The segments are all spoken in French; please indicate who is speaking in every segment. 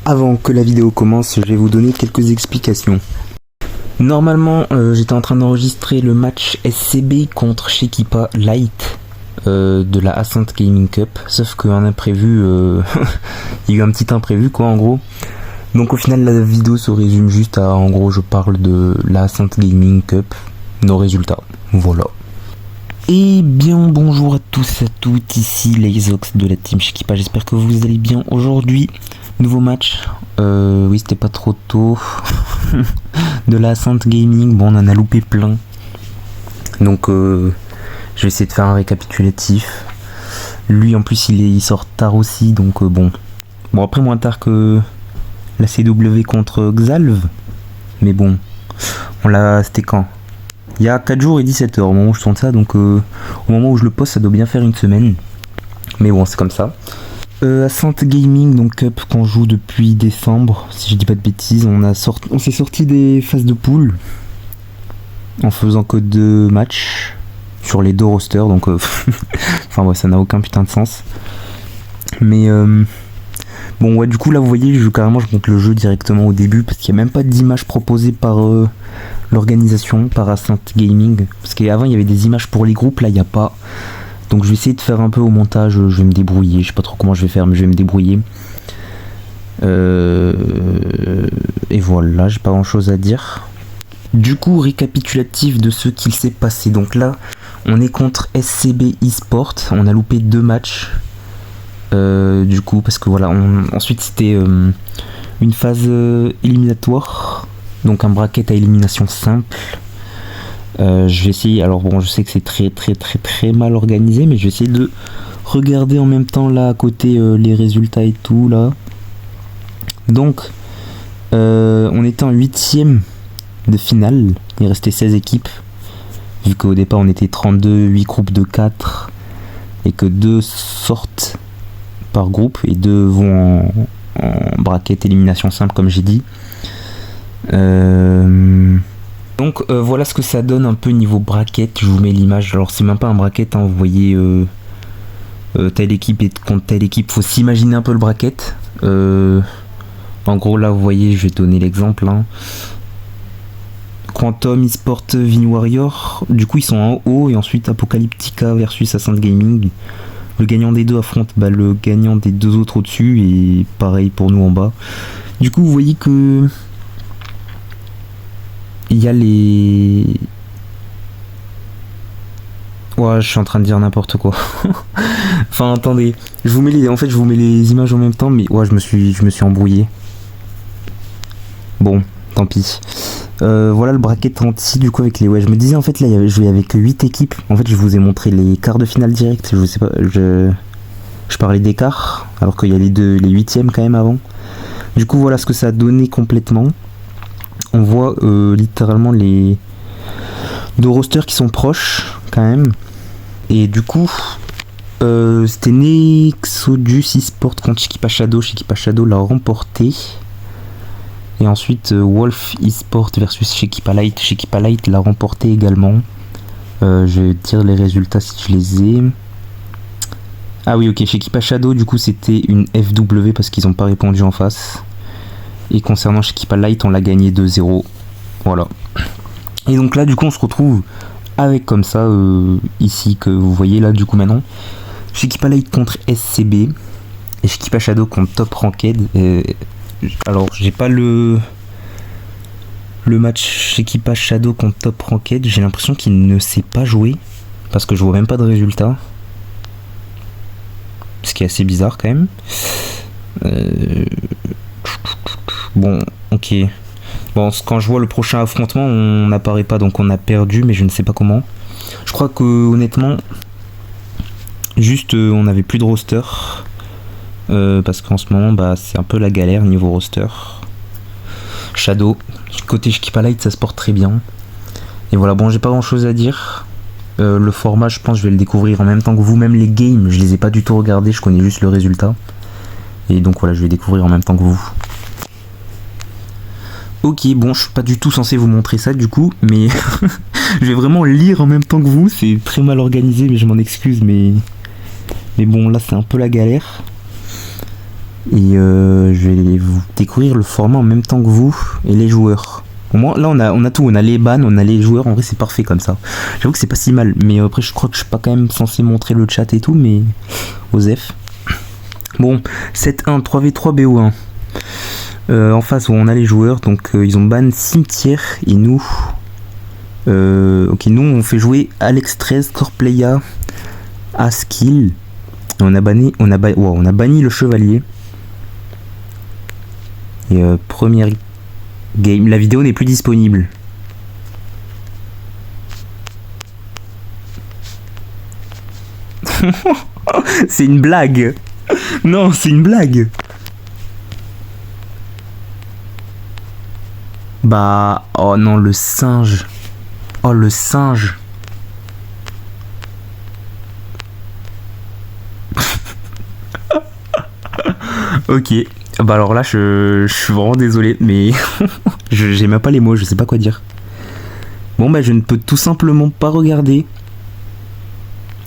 Speaker 1: Avant que la vidéo commence, je vais vous donner quelques explications. Normalement, j'étais en train d'enregistrer le match SCB contre Shekipa Light de la Ascent Gaming Cup, sauf qu'un imprévu, il y a eu un petit imprévu quoi en gros. Donc au final la vidéo se résume juste à, en gros je parle de la Ascent Gaming Cup, nos résultats, voilà. Et bien bonjour à tous et à toutes, ici les Ox de la team Shekipa, j'espère que vous allez bien aujourd'hui. Nouveau match, oui c'était pas trop tôt, de la Ascent Gaming, bon on en a loupé plein. Donc je vais essayer de faire un récapitulatif. Lui en plus il sort tard aussi, donc bon après moins tard que la CW contre Xalv. Mais bon, c'était quand? Il y a 4 jours et 17 heures au moment où je tourne ça, donc au moment où je le poste ça doit bien faire une semaine. Mais bon c'est comme ça. Ascent Gaming, donc Cup qu'on joue depuis décembre, si je dis pas de bêtises, on s'est sorti des phases de poule en faisant que 2 matchs sur les 2 rosters, donc enfin ouais ça n'a aucun putain de sens. Mais bon ouais du coup là vous voyez je monte le jeu directement au début parce qu'il n'y a même pas d'image proposée par l'organisation, par Ascent Gaming, parce qu'avant il y avait des images pour les groupes, là il n'y a pas. Donc je vais essayer de faire un peu au montage, je vais me débrouiller, je sais pas trop comment je vais faire mais je vais me débrouiller. Et voilà, j'ai pas grand chose à dire. Du coup, récapitulatif de ce qu'il s'est passé. Donc là, on est contre SCB eSport, on a loupé 2 matchs. Du coup, parce que voilà, ensuite c'était une phase éliminatoire, donc un bracket à élimination simple. Je vais essayer, alors bon je sais que c'est très mal organisé, mais je vais essayer de regarder en même temps là à côté les résultats et tout là. Donc on était en 8ème de finale, il restait 16 équipes, vu qu'au départ on était 32, 8 groupes de 4, et que 2 sortent par groupe et 2 vont en bracket élimination simple comme j'ai dit. Donc voilà ce que ça donne un peu niveau bracket, je vous mets l'image, alors c'est même pas un bracket, hein, vous voyez telle équipe est contre telle équipe, faut s'imaginer un peu le bracket. En gros là vous voyez, je vais donner l'exemple, hein. Quantum eSport Vin Warrior, du coup ils sont en haut, et ensuite Apocalyptica versus Ascent Gaming. Le gagnant des deux affronte le gagnant des 2 autres au-dessus, et pareil pour nous en bas. Du coup vous voyez que il y a les... Ouais, je suis en train de dire n'importe quoi. Enfin, attendez. Je vous mets les images en même temps, mais ouais, je me suis embrouillé. Bon, tant pis. Voilà le bracket 36, du coup, avec les... Ouais, je me disais, en fait, là, je jouais avec 8 équipes. En fait, je vous ai montré les quarts de finale direct. Je sais pas, je parlais des quarts, alors qu'il y a les 8ème quand même avant. Du coup, voilà ce que ça a donné complètement. On voit littéralement les 2 rosters qui sont proches quand même. Et du coup c'était Nexodus eSport contre Shekipa Shadow. Shekipa Shadow l'a remporté. Et ensuite Wolf eSport versus Shekipa Light. Shekipa Light l'a remporté également. Je vais dire les résultats si je les ai. Ah oui ok, Shekipa Shadow du coup c'était une FW parce qu'ils n'ont pas répondu en face. Et concernant Shekipa Light, on l'a gagné 2-0. Voilà. Et donc là, du coup, on se retrouve avec comme ça, ici, que vous voyez là, du coup, maintenant. Shekipa Light contre SCB. Et Shekipa Shadow contre Top Ranked. Alors, j'ai pas le match Shekipa Shadow contre Top Ranked. J'ai l'impression qu'il ne sait pas jouer. Parce que je vois même pas de résultat. Ce qui est assez bizarre quand même. Bon, ok. Bon, quand je vois le prochain affrontement, on n'apparaît pas, donc on a perdu, mais je ne sais pas comment. Je crois que, honnêtement, juste, on n'avait plus de roster. Parce qu'en ce moment, bah, c'est un peu la galère niveau roster. Shadow, côté Shekipa Light, ça se porte très bien. Et voilà, bon, j'ai pas grand chose à dire. Le format, je pense, je vais le découvrir en même temps que vous. Même les games, je les ai pas du tout regardés, je connais juste le résultat. Et donc voilà, je vais découvrir en même temps que vous. Ok, bon, je suis pas du tout censé vous montrer ça du coup, mais je vais vraiment lire en même temps que vous, c'est très mal organisé, mais je m'en excuse, mais bon, là c'est un peu la galère. Et je vais vous découvrir le format en même temps que vous et les joueurs. Au moins, là, on a tout. On a les bans, on a les joueurs. En vrai, c'est parfait comme ça. J'avoue que c'est pas si mal. Mais après, je crois que je suis pas quand même censé montrer le chat et tout. Mais, Osef. Bon, 7-1, 3v3 BO1. En face, où on a les joueurs. Donc, ils ont ban Cimetière. Et nous... ok, nous, on fait jouer Alex 13, Corplaya, Askill. Et on a banni le Chevalier. Et première game, la vidéo n'est plus disponible. C'est une blague. Non, c'est une blague. Bah, oh non, le singe. Oh, le singe. Ok. Bah alors là, je suis vraiment désolé, mais j'ai même pas les mots, je sais pas quoi dire. Bon bah je ne peux tout simplement pas regarder.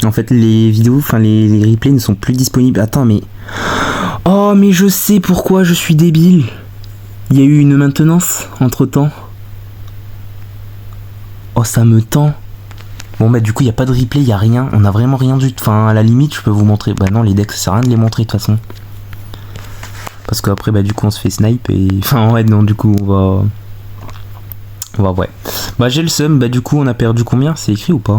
Speaker 1: En fait les vidéos, enfin les replays ne sont plus disponibles. Attends mais... Oh mais je sais pourquoi je suis débile. Il y a eu une maintenance entre temps. Oh ça me tend. Bon bah du coup il n'y a pas de replay, il n'y a rien. On a vraiment rien du tout. Enfin à la limite je peux vous montrer. Bah non les decks ça sert à rien de les montrer de toute façon. Parce qu'après bah du coup on se fait snipe et... Enfin ouais non du coup on va ouais. Bah j'ai le seum, bah du coup on a perdu combien? C'est écrit ou pas?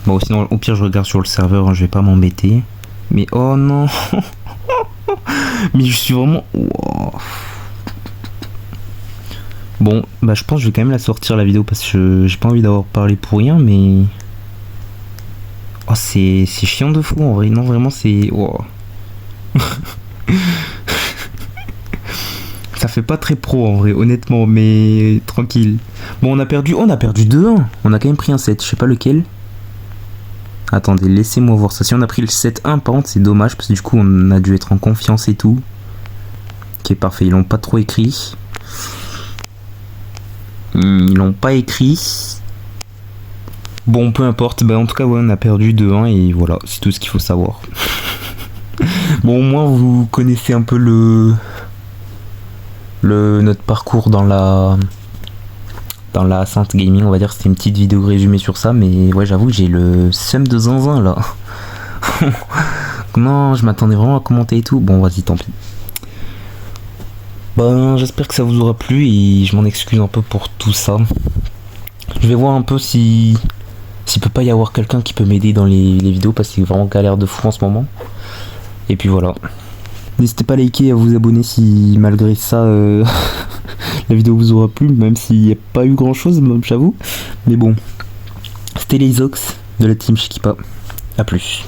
Speaker 1: Bon sinon au pire je regarde sur le serveur, hein, je vais pas m'embêter. Mais oh non. Mais je suis vraiment... Wow. Bon bah je pense que je vais quand même la sortir la vidéo parce que j'ai pas envie d'avoir parlé pour rien mais... Oh c'est chiant de fou en vrai, non vraiment c'est... Wow. Ça fait pas très pro en vrai, honnêtement, mais tranquille. Bon, on a perdu 2-1. On a quand même pris un 7, je sais pas lequel. Attendez, laissez-moi voir ça. Si on a pris le 7-1, par contre, c'est dommage parce que du coup, on a dû être en confiance et tout. Ok, parfait, ils l'ont pas trop écrit. Ils l'ont pas écrit. Bon, peu importe. Bah, en tout cas, ouais, on a perdu 2-1 et voilà, c'est tout ce qu'il faut savoir. Bon, au moins, vous connaissez un peu notre parcours dans la Sainte Gaming, on va dire. C'était une petite vidéo résumée sur ça, mais ouais, j'avoue que j'ai le seum de zinzin là. Non, je m'attendais vraiment à commenter et tout. Bon, vas-y, tant pis. Ben, j'espère que ça vous aura plu et je m'en excuse un peu pour tout ça. Je vais voir un peu s'il peut pas y avoir quelqu'un qui peut m'aider dans les vidéos parce que c'est vraiment galère de fou en ce moment. Et puis voilà. N'hésitez pas à liker et à vous abonner si malgré ça la vidéo vous aura plu, même s'il n'y a pas eu grand chose, j'avoue. Mais bon, c'était les Ox de la team Chikipa. A plus.